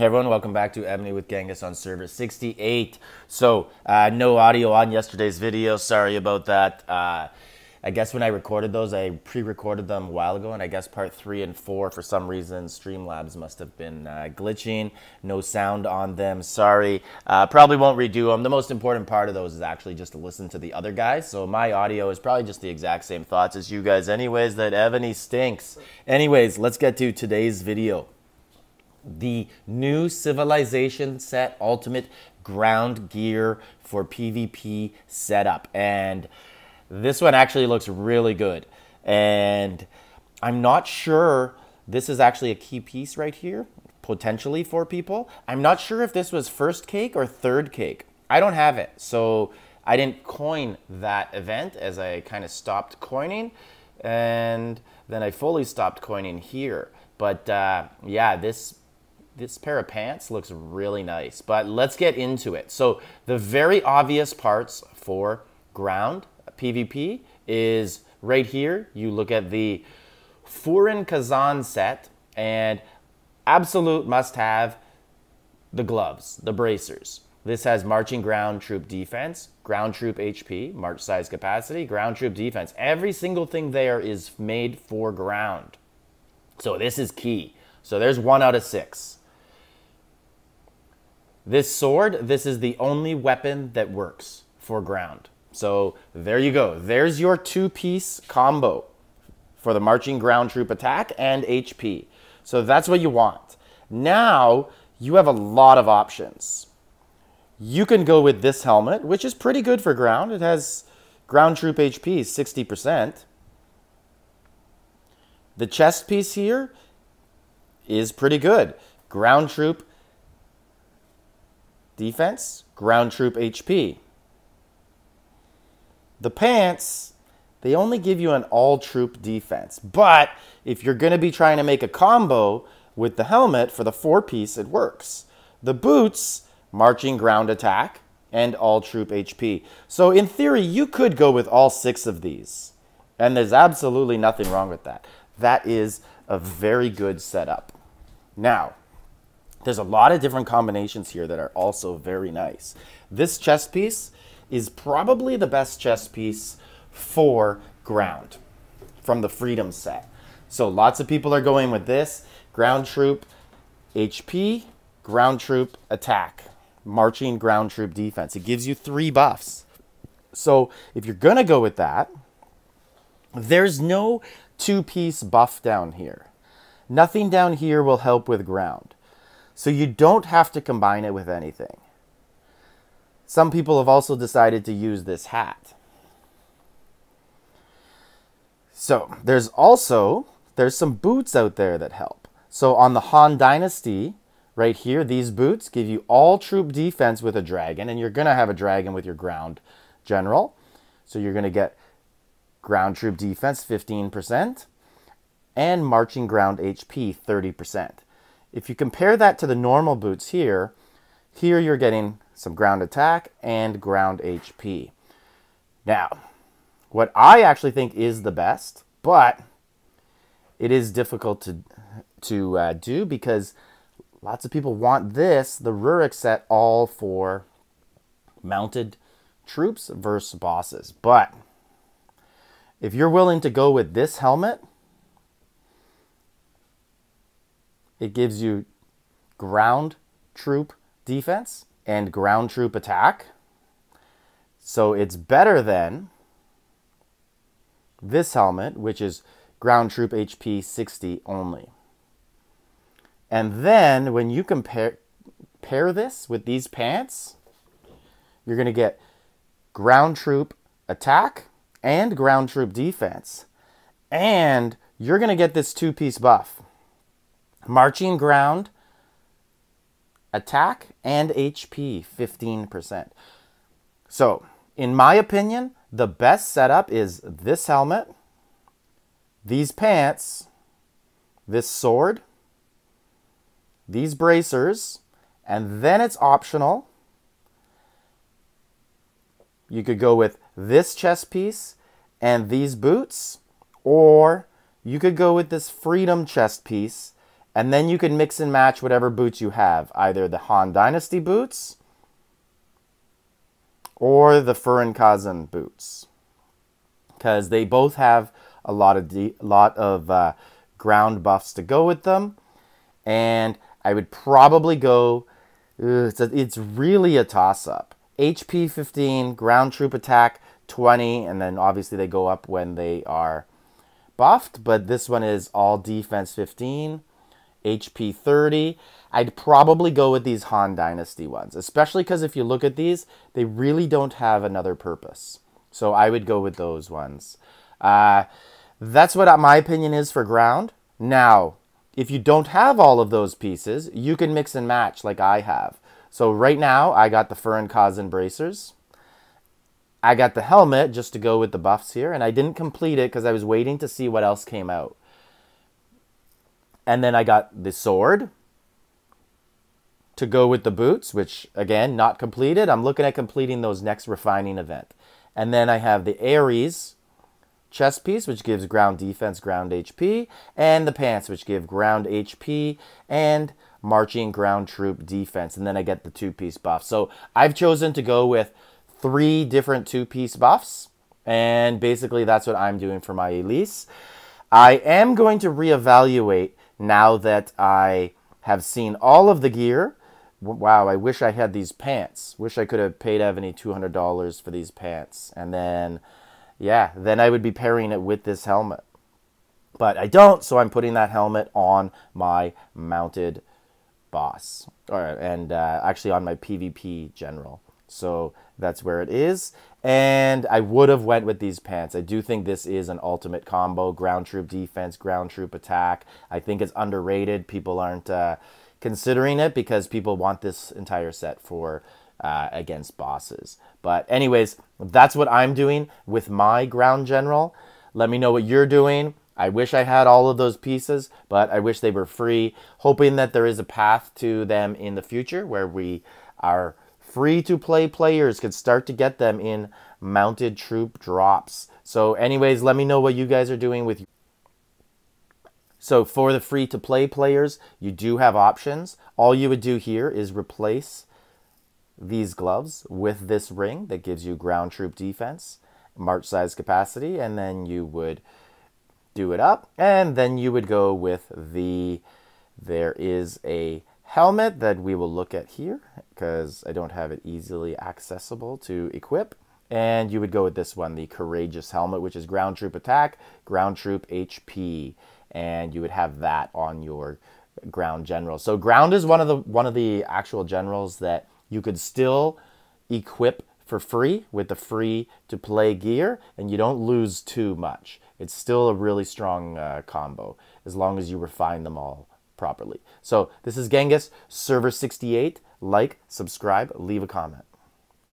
everyone, welcome back to Ebony with Genghis on server 68. So, no audio on yesterday's video, sorry about that. I guess when I recorded those, I pre-recorded them a while ago, and I guess part 3 and 4, for some reason, Streamlabs must have been glitching. No sound on them, sorry. Probably won't redo them. The most important part of those is actually just to listen to the other guys. So my audio is probably just the exact same thoughts as you guys anyways, that Evony stinks. Anyways, let's get to today's video. The new Civilization set ultimate ground gear for PvP setup, and this one actually looks really good, and I'm not sure this is actually a key piece right here potentially for people. I'm not sure if this was first cake or third cake. I don't have it, so I didn't coin that event as I kind of stopped coining, and then I fully stopped coining here. But yeah, this pair of pants looks really nice, but let's get into it. So the very obvious parts for ground PvP is right here. You look at the Furin Kazan set, and absolute must have the gloves, the bracers. This has marching ground troop defense, ground troop HP, march size capacity, ground troop defense. Every single thing there is made for ground. So this is key. So there's 1 out of 6. This sword, this is the only weapon that works for ground. So there you go. There's your 2-piece combo for the marching ground troop attack and HP. So that's what you want. Now you have a lot of options. You can go with this helmet, which is pretty good for ground. It has ground troop HP 60%. The chest piece here is pretty good. Ground troop defense, ground troop HP. The pants, they only give you an all-troop defense. But if you're going to be trying to make a combo with the helmet for the 4-piece, it works. The boots, marching ground attack, and all-troop HP. So in theory, you could go with all 6 of these. And there's absolutely nothing wrong with that. That is a very good setup. Now, there's a lot of different combinations here that are also very nice. This chest piece is probably the best chest piece for ground from the Freedom set. So lots of people are going with this. Ground troop HP, ground troop attack, marching ground troop defense. It gives you 3 buffs. So if you're going to go with that, there's no 2-piece buff down here. Nothing down here will help with ground. So you don't have to combine it with anything. Some people have also decided to use this hat. So there's some boots out there that help. So on the Han Dynasty, right here, these boots give you all troop defense with a dragon, and you're going to have a dragon with your ground general. So you're going to get ground troop defense 15% and marching ground HP 30%. If you compare that to the normal boots here you're getting some ground attack and ground HP. Now, what I actually think is the best, but it is difficult to do because lots of people want this, the Rurik set, all for mounted troops versus bosses. But if you're willing to go with this helmet, it gives you ground troop defense and ground troop attack. So it's better than this helmet, which is ground troop HP 60 only. And then when you pair this with these pants, you're going to get ground troop attack and ground troop defense. And you're going to get this 2-piece buff. Marching ground attack and HP 15%. So, in my opinion, the best setup is this helmet, these pants, this sword, these bracers, and then it's optional. You could go with this chest piece and these boots, or you could go with this Freedom chest piece And then you can mix and match whatever boots you have, either the Han Dynasty boots or the Furin Kazan boots, because they both have a lot of ground buffs to go with them. And I would probably go, it's really a toss-up. HP 15, ground troop attack 20, and then obviously they go up when they are buffed, but this one is all defense 15, HP 30. I'd probably go with these Han Dynasty ones, especially because if you look at these, they really don't have another purpose. So I would go with those ones. That's what my opinion is for ground. Now, if you don't have all of those pieces, you can mix and match like I have. So right now, I got the Furin Kazan bracers. I got the helmet just to go with the buffs here, and I didn't complete it because I was waiting to see what else came out. And then I got the sword to go with the boots, which, again, not completed. I'm looking at completing those next refining event. And then I have the Ares chest piece, which gives ground defense, ground HP, and the pants, which give ground HP and marching ground troop defense. And then I get the two-piece buff. So I've chosen to go with 3 different two-piece buffs, and basically that's what I'm doing for my Elise. I am going to reevaluate now that I have seen all of the gear. Wow, I wish I had these pants. Wish I could have paid Evony $200 for these pants. And then, yeah, then I would be pairing it with this helmet. But I don't, so I'm putting that helmet on my mounted boss. And actually on my PvP general. So that's where it is. And I would have went with these pants. I do think this is an ultimate combo. Ground troop defense, ground troop attack. I think it's underrated. People aren't considering it because people want this entire set for against bosses. But anyways, that's what I'm doing with my ground general. Let me know what you're doing. I wish I had all of those pieces, but I wish they were free. Hoping that there is a path to them in the future where we are free-to-play players could start to get them in mounted troop drops. So anyways, let me know what you guys are doing with. So for the free-to-play players, you do have options. All you would do here is replace these gloves with this ring that gives you ground troop defense, march size capacity, and then you would do it up. And then you would go with there is a helmet that we will look at here because I don't have it easily accessible to equip. And you would go with this one, the Courageous Helmet, which is ground troop attack, ground troop HP. And you would have that on your ground general. So ground is one of the actual generals that you could still equip for free with the free to play gear, and you don't lose too much. It's still a really strong combo as long as you refine them all properly. So this is Genghis, Server 68. Like, subscribe, leave a comment.